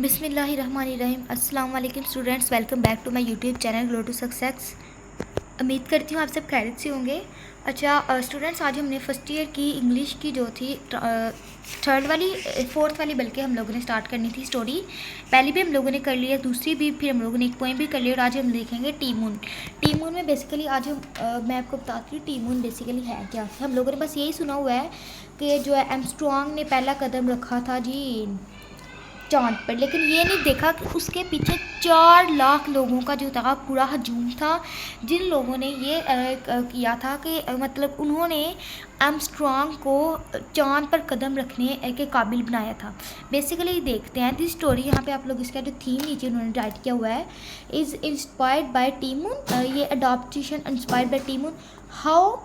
बिस्मिल्लाहिर्रहमानिर्रहीम। अस्सलाम वालेकुम students, welcome back to my YouTube channel grow to success. उम्मीद करती हूँ आप सब खैरियत से होंगे। अच्छा स्टूडेंट्स, आज हमने फर्स्ट ईयर की इंग्लिश की जो थी फोर्थ वाली बल्कि हम लोगों ने स्टार्ट करनी थी स्टोरी। पहली भी हम लोगों ने कर लिया, दूसरी भी, फिर हम लोगों ने एक पोएम भी कर लिया और आज हम देखेंगे टी मून। टी मून में बेसिकली आज हम मैं आपको बताती हूँ टी मून बेसिकली है क्या। हम लोगों ने बस यही सुना हुआ है कि जो है आर्मस्ट्रॉन्ग ने पहला कदम रखा था जी चांद पर, लेकिन ये नहीं देखा कि उसके पीछे 4 लाख लोगों का जो था पूरा हजूम था, जिन लोगों ने ये किया था कि मतलब उन्होंने आर्मस्ट्रॉन्ग को चांद पर कदम रखने के काबिल बनाया था। बेसिकली देखते हैं दिस स्टोरी। यहाँ पे आप लोग इसका जो थीम नीचे उन्होंने राइट किया हुआ है, is inspired by the moon. ये adaptation inspired by the moon. How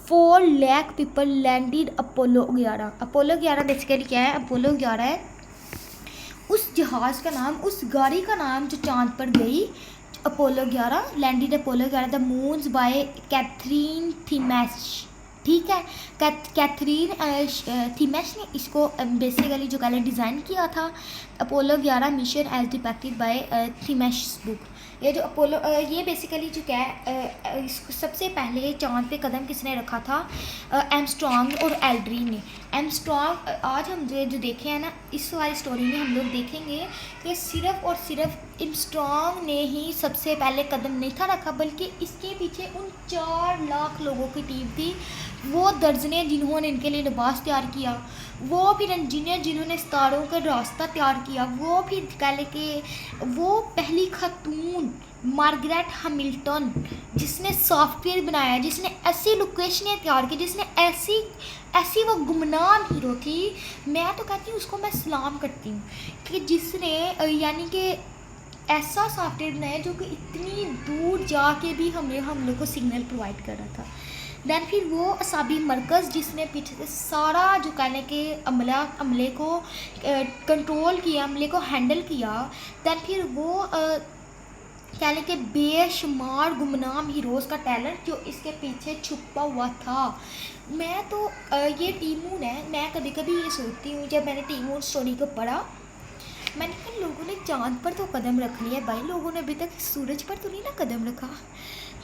4 lakh people landed Apollo 11। Apollo 11 basically क्या है? अपोलो 11 है उस जहाज़ का नाम, उस गाड़ी का नाम जो चांद पर गई। Apollo 11 landed Apollo 11 the moons by Catherine Thimmesh. ठीक है, कैथरीन थीमेस ने इसको बेसिकली जो पहले डिज़ाइन किया था। Apollo 11 mission as depicted by Thimmesh book. ये जो अपोलो ये बेसिकली जो क्या है, इसको सबसे पहले चांद पे कदम किसने रखा था? आर्मस्ट्रॉन्ग और एल्ड्रिन ने। आर्मस्ट्रॉन्ग आज हम जो देखे हैं ना, इस वाली स्टोरी में हम लोग देखेंगे कि सिर्फ और सिर्फ आर्मस्ट्रॉन्ग ने ही सबसे पहले कदम नहीं था रखा, बल्कि इसके पीछे उन 4 लाख लोगों की टीम थी। वो दर्जने जिन्होंने इनके लिए लिबास तैयार किया, वो फिर इंजीनियर जिन्होंने सितारों का रास्ता तैयार किया, वो फिर कह ले कि वो पहली खातून मार्गरेट हैमिल्टन जिसने सॉफ्टवेयर बनाया, जिसने ऐसी लोकेशनें तैयार की, जिसने ऐसी वो गुमनाम हीरो थी। मैं तो कहती हूँ उसको मैं सलाम करती हूँ कि जिसने यानी कि ऐसा सॉफ्टवेयर बनाया जो कि इतनी दूर जाके भी हम लोग को सिग्नल प्रोवाइड कर रहा था। दैन फिर वो असाबी मरकज़ जिसने पीछे से सारा जो कहने के अमले को कंट्रोल किया, अमले को हैंडल किया। दैन फिर वो कहने के बेशुमार गुमनाम हीरोज़ का टैलेंट जो इसके पीछे छुपा हुआ था। मैं तो ये टी मून है। मैं कभी कभी ये सोचती हूँ, जब मैंने टी मून स्टोरी को पढ़ा, मैंने कहा लोगों ने चांद पर तो कदम रख लिया भाई, लोगों ने अभी तक सूरज पर तो नहीं ना कदम रखा,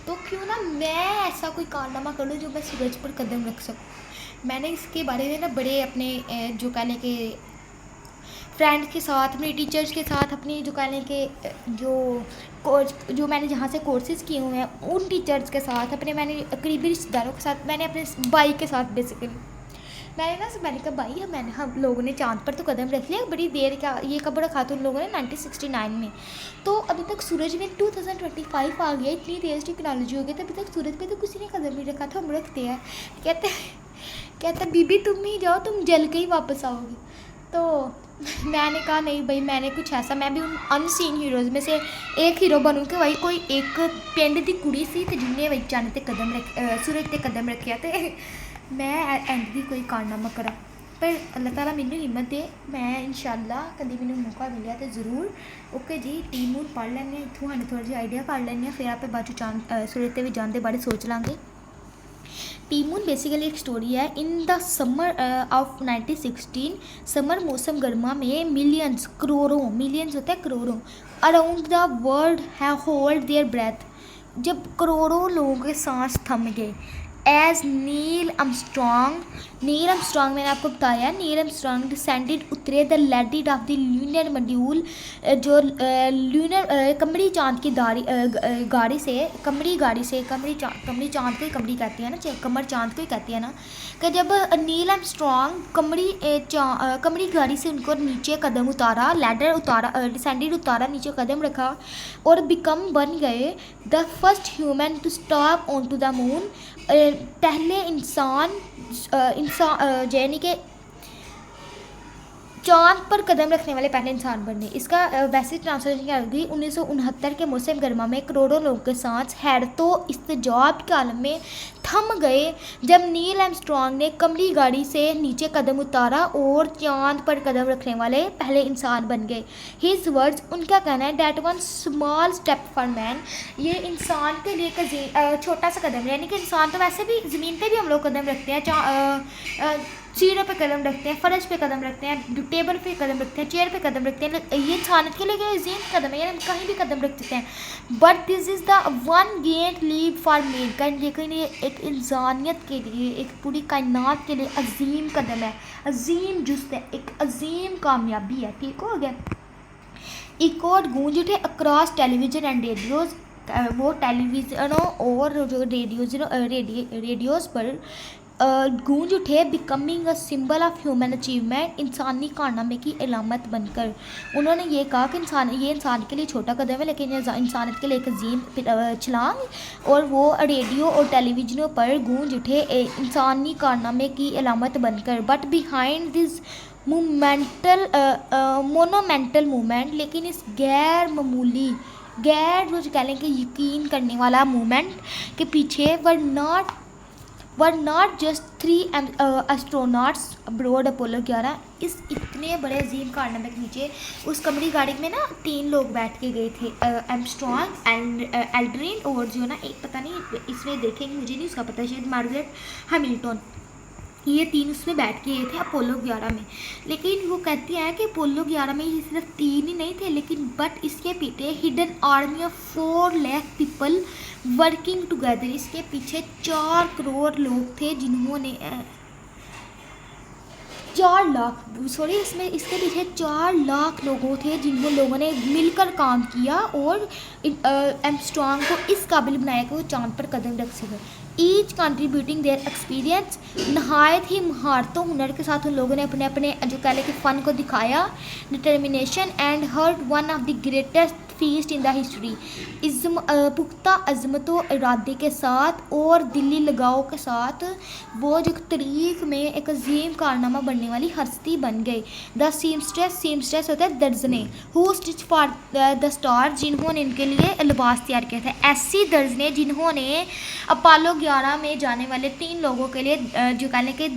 तो क्यों ना मैं ऐसा कोई कारनामा कर लूँ जो मैं सूरज पर कदम रख सकूँ। मैंने इसके बारे में ना बड़े अपने जो कहने के फ्रेंड्स के साथ, अपने टीचर्स के साथ, अपनी जो कहने के जो मैंने जहाँ से कोर्सेज़ किए हुए हैं उन टीचर्स के साथ, मैंने करीबी रिश्तेदारों के साथ, मैंने अपने भाई के साथ बेसिकली मैंने कहा भाई हम लोगों ने चांद पर तो कदम रख लिया बड़ी देर, क्या ये कब रखा था उन लोगों ने? 1969 में। तो अभी तक सूरज में 2025 आ गया, इतनी तेज़ टेक्नोलॉजी हो गई, तो अभी तक सूरज पे तो किसी ने कदम नहीं रखा था, हम रखते हैं। कहते बीबी तुम ही जाओ, तुम जल के ही वापस आओगी। तो मैंने कहा नहीं भाई, मैंने कुछ ऐसा, मैं भी उन अनसीन हीरोज़ में से एक हीरो बनूँ कि भाई कोई एक पिंड की कुड़ी सी ते जिन्हें भाई चांद ते कदम सूरज ते कदम रखे ते मैं एंड भी कोई कारनामा करा। पर अल्लाह ताला मैनू हिम्मत दे, मैं इंशाल्लाह कभी मैनू मौका मिले तो ज़रूर। ओके जी, टी मून पढ़ लैने, इतों हाँ थोड़ा जिहा आइडिया कर लैने, फिर आप बाद चांद सूरज ते भी जाने दे बारे सोच लाँगे। टी मून बेसिकली एक स्टोरी है। In the summer of 1916, summer मौसम गर्मा में मिलियंस, करोड़ों, मिलियंस होता है करोड़ों, around the world have hold their breath, जब करोड़ों लोगों के सांस थम गए। एज नील आर्मस्ट्रॉन्ग मैंने आपको बताया, नील आर्मस्ट्रॉन्ग डिसेंडेड उतरे the landed of the lunar module, जो ल्यूनर कमरी चांद की गाड़ी से, कमरी चांद को ही कमरी कहती है ना, कमर चांद को ही कहती है ना, कि जब नील आर्मस्ट्रॉन्ग कमरी गाड़ी से उनको नीचे कदम उतारा, लैडर उतारा, डिसेंडेड उतारा, नीचे कदम रखा और बिकम बन गए the first human to stop on to the moon, पहले इंसान यानी कि चांद पर कदम रखने वाले पहले इंसान बने। इसका वैसे ट्रांसलेशन क्या होगी? 1969 के मौसम गर्मा में करोड़ों लोगों के सांस हैरतो इस्तजाब के आलम में थम गए जब नील आर्मस्ट्रॉन्ग ने कमरी गाड़ी से नीचे कदम उतारा और चांद पर कदम रखने वाले पहले इंसान बन गए। हिज वर्ड्स, उनका कहना है, that one small step for man, ये इंसान के लिए छोटा सा कदम है। यानी कि इंसान तो वैसे भी ज़मीन पे भी हम लोग कदम रखते हैं, सीढ़ों पे कदम रखते हैं, फर्श पे कदम रखते हैं, टेबल पे कदम रखते हैं, चेयर पे कदम रखते हैं। ये इंसानियत के लिए अजीम कदम है, यानी कहीं भी कदम रख सकते हैं। But this is the one great leap for mankind, लेकिन ये एक इंसानियत के लिए, एक पूरी कायनात के लिए अजीम कदम है, अजीम जुस्त है, एक अजीम कामयाबी है। ठीक हो गया। एक और गूंज उठे अक्रॉस टेलीविज़न एंड रेडियोज़, वो टेलीविज़नों और जो रेडियोज़ पर गूंज उठे, becoming a symbol of human achievement, इंसानी कारनामे की अलामत बनकर। उन्होंने ये कहा कि इंसान के लिए छोटा कदम है, लेकिन इंसानियत के लिए एक अजीम छलांग, और वो रेडियो और टेलीविज़नों पर गूंज उठे इंसानी कारनामे की अलामत बनकर। But behind this monumental movement, लेकिन इस गैर मामूली, गैर जो कह लें कि यकीन करने वाला मूवमेंट के पीछे were not just 3 astronauts abroad Apollo 11। इस इतने बड़े अजीम कारनामे के नीचे उस कमरी गाड़ी में ना 3 लोग बैठ के गए थे, आर्मस्ट्रॉन्ग एंड एल्ड्रिन और जो ना एक पता नहीं इसमें देखेंगे, मुझे नहीं उसका पता, शायद मार्गरेट हैमिल्टन। ये 3 उसमें बैठ के गए थे अपोलो 11 में। लेकिन वो कहती हैं कि अपोलो 11 में ये सिर्फ 3 ही नहीं थे, लेकिन बट इसके पीछे hidden army of 4 lakh people working together. इसके पीछे 4 करोड़ लोग थे जिन्होंने 4 लाख इसके पीछे 4 लाख लोगों थे लोगों ने मिलकर काम किया और आर्मस्ट्रॉन्ग को इस काबिल बनाया कि वो चांद पर कदम रख सके। ईच कंट्रीब्यूटिंग देयर एक्सपीरियंस, नहायत ही महारतों हुनर के साथ उन लोगों ने अपने अपने जो कह लें कि फ़न को दिखाया। Determination and heard one of the greatest feast in the history, पुख्ता अज़मतों इरादे के साथ और दिली लगाव के साथ वो जो तारीख में एक अजीम कारनामा बनने वाली हस्ती बन गई। द सीमस्ट्रेस होता है दर्जने, who stitch for the star, जिन्होंने इनके लिए लिबास तैयार किया था। ऐसी दर्जने जिन्होंने अपोलो 11 में जाने वाले 3 लोगों के लिए जो कहने के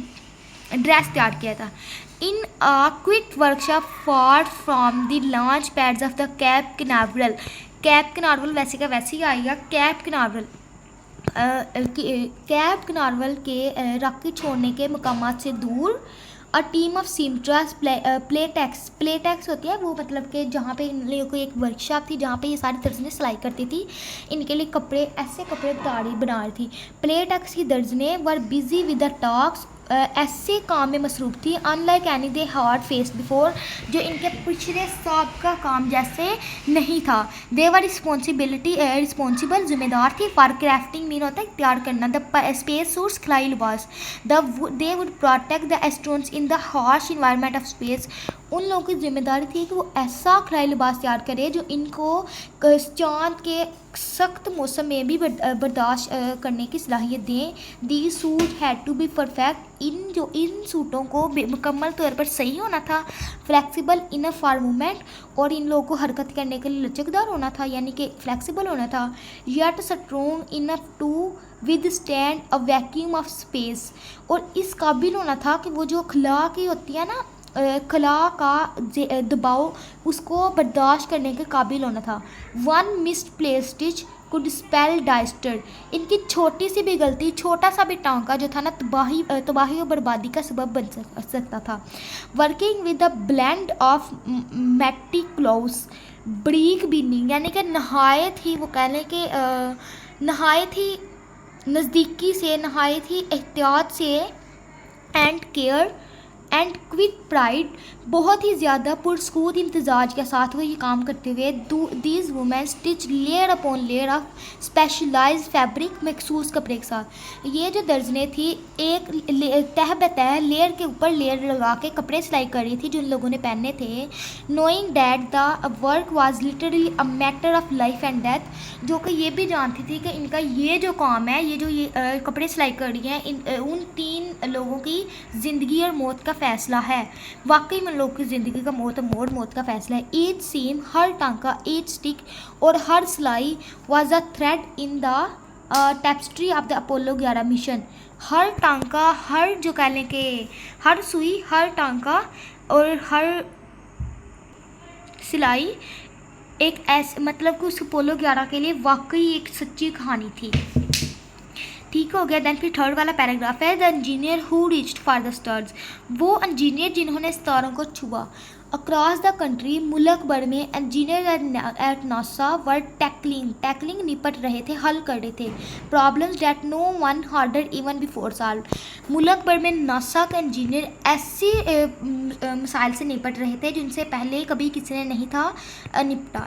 ड्रेस तैयार किया था। In a quick workshop far from the launch pads of the Cape Canaveral, Cape Canaveral वैसे का वैसे ही आएगा, कैप कैनावरल के रॉकेट छोड़ने के मकामात से दूर। अ टीम ऑफ सीमस्ट्रेस प्लेटेक्स होती है वो, मतलब कि जहाँ पे इन लोगों की एक वर्कशॉप थी जहाँ पे ये सारी दर्जनें सिलाई करती थी, इनके लिए कपड़े ऐसे कपड़े बना रही थी। प्लेटेक्स की दर्जनें were busy with the talks, ऐसे काम में मसरूफ़ थी, unlike any they had faced before, जो इनके पिछले सबका काम जैसे नहीं था। दे वर रिस्पॉन्सिबल, जिम्मेदार थी, फॉर क्राफ्टिंग मीन होता है तैयार करना, द स्पेस सूट्स खलाई लिबास, they would protect the astronauts in the harsh environment of space. उन लोगों की जिम्मेदारी थी कि वो ऐसा खलाई लिबास तैयार करे जो इनको चाँद के सख्त मौसम में भी बर्दाश्त करने की सलाहियत दें। The suit had to be perfect, इन सूटों को मुकम्मल तौर पर सही होना था। फ्लेक्सिबल इनफ फॉर मूवमेंट, और इन लोगों को हरकत करने के लिए लचकदार होना था, यानी कि फ्लेक्सिबल होना था। Yet strong enough to withstand a vacuum of space, और इस काबिल होना था कि वो जो खला की होती है ना, खला का दबाव उसको बर्दाश्त करने के काबिल होना था। One missed place stitch could spell diester, इनकी छोटी सी भी गलती, छोटा सा भी टांका जो था ना तबाही और बर्बादी का सबब बन सकता था। Working with the blend of meticulous break binning, यानी कि नहायत ही वो कह लें कि नहायत ही नज़दीकी से, नहायत ही एहतियात से, and care and quick pride, बहुत ही ज़्यादा पुरस्कूद इम्तजाज के साथ वो ये काम करते हुए these women stitch layer upon layer of specialised fabric, मखसूस कपड़े के साथ। ये जो दर्जने थी एक तह बतह लेयर के ऊपर लेयर लगा के कपड़े सिलाई कर रही थी जो इन लोगों ने पहने थे। Knowing that the work was literally a matter of life and death, जो कि ये भी जानती थी कि इनका ये जो काम है, ये जो ये कपड़े सिलाई कर रही हैं, उन 3 लोगों की ज़िंदगी और मौत का फ़ैसला है। वाकई में लोग की ज़िंदगी का मौत का फ़ैसला है। ईच सीम, हर टांका, ईच स्टिक और हर सिलाई was a thread in the tapestry of the Apollo 11 mission. हर टांका, हर जो कह लें कि हर सुई, हर टांका और हर सिलाई एक ऐसे मतलब कि उस अपोलो 11 के लिए वाकई एक सच्ची कहानी थी। ठीक हो गया। देन फिर थर्ड वाला पैराग्राफ है, the engineer who reached for the stars, वो इंजीनियर जिन्होंने सितारों को छुआ। अक्रॉस द कंट्री, मुल्क भर में engineer at NASA were tackling निपट रहे थे, हल कर रहे थे problems that no one harder even before solve. मुल्क भर में नासा के इंजीनियर ऐसी मसाइल से निपट रहे थे जिनसे पहले कभी किसी ने नहीं था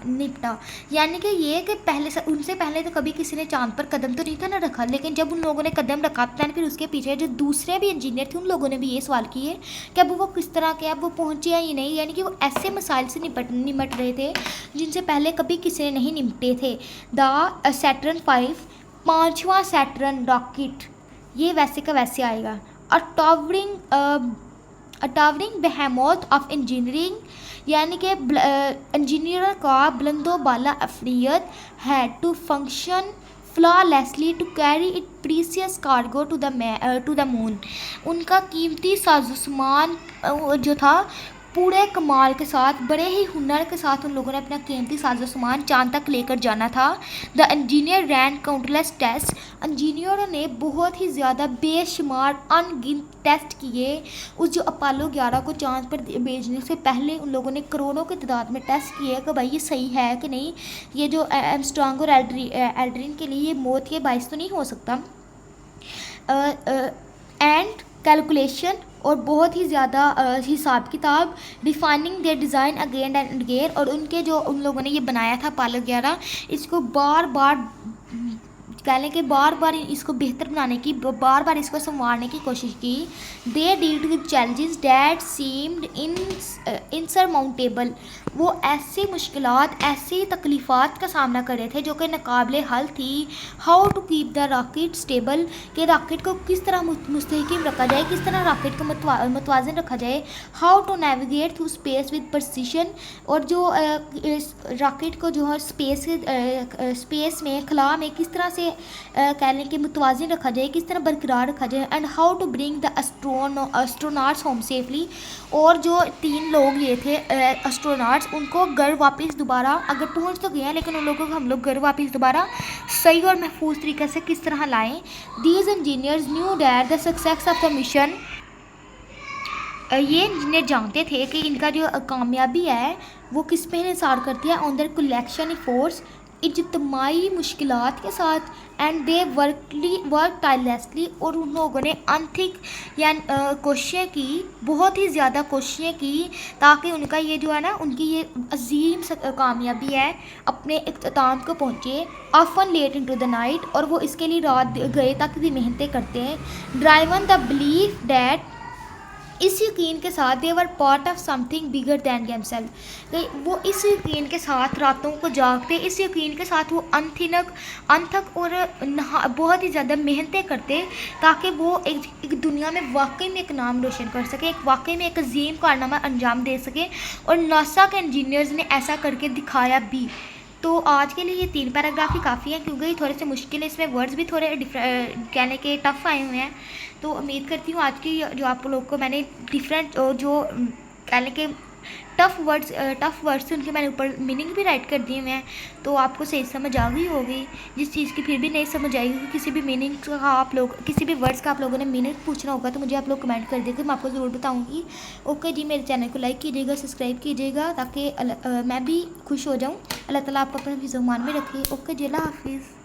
निपटा। यानी कि ये कि उनसे पहले तो कभी किसी ने चांद पर कदम तो नहीं था ना रखा, लेकिन जब उन लोगों ने कदम रखा तो फिर उसके पीछे जो दूसरे भी इंजीनियर थे उन लोगों ने भी ये सवाल किए कि अब वो किस तरह के, अब वो पहुँचे या ये नहीं। यानी कि वो ऐसे मसाइल से निपट रहे थे जिनसे पहले कभी किसी ने नहीं निपटे थे। द सैटर्न 5, 5वां सैटर्न रॉकेट, ये वैसे का वैसे आएगा। A towering behemoth of engineering, यानी कि इंजीनियर का बुलंदोबाला अफलियत है to function flawlessly to carry its precious cargo to the moon। उनका कीमती साजोसामान जो था पूरे कमाल के साथ, बड़े ही हुनर के साथ उन लोगों ने अपना कीमती साजो सामान चांद तक लेकर जाना था। The engineer ran countless test, इंजीनियरों ने बहुत ही ज़्यादा बेशुमार अनगिनत टेस्ट किए। उस जो अपोलो 11 को चांद पर भेजने से पहले उन लोगों ने करोड़ों की तादाद में टेस्ट किए कि भाई ये सही है कि नहीं, ये जो आर्मस्ट्रांग और एल्ड्रिन के लिए ये मौत के बायस तो नहीं हो सकता। एंड कैलकुलेशन, और बहुत ही ज़्यादा हिसाब किताब। Refining their design again and again, और उनके जो उन लोगों ने ये बनाया था अपोलो 11, इसको बार बार कह लें कि बार बार इसको बेहतर बनाने की, बार बार इसको संवारने की कोशिश की। They dealt with challenges that seemed insurmountable, वो ऐसी मुश्किलात, ऐसी तकलीफ़ात का सामना कर रहे थे जो कि नाकाबिले हल थी। How to keep the rocket stable, कि रॉकेट को किस तरह मुस्तहकम रखा जाए, किस तरह रॉकेट को मुतवाज़न रखा जाए। How to navigate through space with precision, और जो रॉकेट को जो है स्पेस में, खला में किस तरह से कह लें कि मुतवाज़न रखा जाए, किस तरह बरकरार रखा जाए। And how to bring the astronauts home safely, और जो 3 लोग ये थे एस्ट्रोनॉट्स, उनको घर वापस दोबारा, अगर पहुंच तो गए हैं लेकिन उन लोगों को हम लोग घर वापस दोबारा सही और महफूज तरीके से किस तरह लाएं। These engineers knew that the success of the mission, ये इंजीनियर जानते थे कि इनका जो कामयाबी है वो किस पे इंसार करती है, ऑन देयर कलेक्शन एफर्ट्स, इज्तमाही मुश्किलात के साथ। एंड दे वर्क टायरलेसली, और उन लोगों ने अनथिक यानी कोशिशें की, बहुत ही ज़्यादा कोशिशें की, ताकि उनका ये जो है ना, उनकी ये अजीम कामयाबी है अपने इख्तिताम को पहुँचे। Often late into the night, और वो इसके लिए रात गए तक भी मेहनतें करते हैं। ड्राइवन द बिलीफ दैट, इस यकीन के साथ they were part of something bigger than themselves, वो इस यकीन के साथ रातों को जागते, इस यकीन के साथ वो अनथक और बहुत ही ज़्यादा मेहनतें करते, ताकि वो एक दुनिया में वाकई में एक नाम रोशन कर सके, एक वाकई में एक अजीम कारनामा अंजाम दे सके। और नासा के इंजीनियर्स ने ऐसा करके दिखाया भी। तो आज के लिए ये 3 पैराग्राफ ही काफ़ी हैं, क्योंकि ये थोड़े से मुश्किल है, इसमें वर्ड्स भी थोड़े कहने के टफ़ आए हुए हैं। तो उम्मीद करती हूँ आज की जो आप लोग को मैंने डिफरेंट जो कहने के टफ़ वर्ड्स उनके मैंने ऊपर मीनिंग भी राइट कर दिए हुए हैं, तो आपको सही समझ आ गई होगी। जिस चीज़ की फिर भी नहीं समझ आएगी, किसी भी मीनिंग का आप लोग, किसी भी वर्ड्स का आप लोगों ने मीनिंग पूछना होगा तो मुझे आप लोग कमेंट कर देगा, मैं आपको ज़रूर बताऊँगी। ओके जी, मेरे चैनल को लाइक कीजिएगा, सब्सक्राइब कीजिएगा, ताकि मैं भी खुश हो जाऊँ। अल्लाह ताला आपको अपने हिफ्ज़-ओ-मान में रखे। ओके जी, अल्लाह हाफिज़।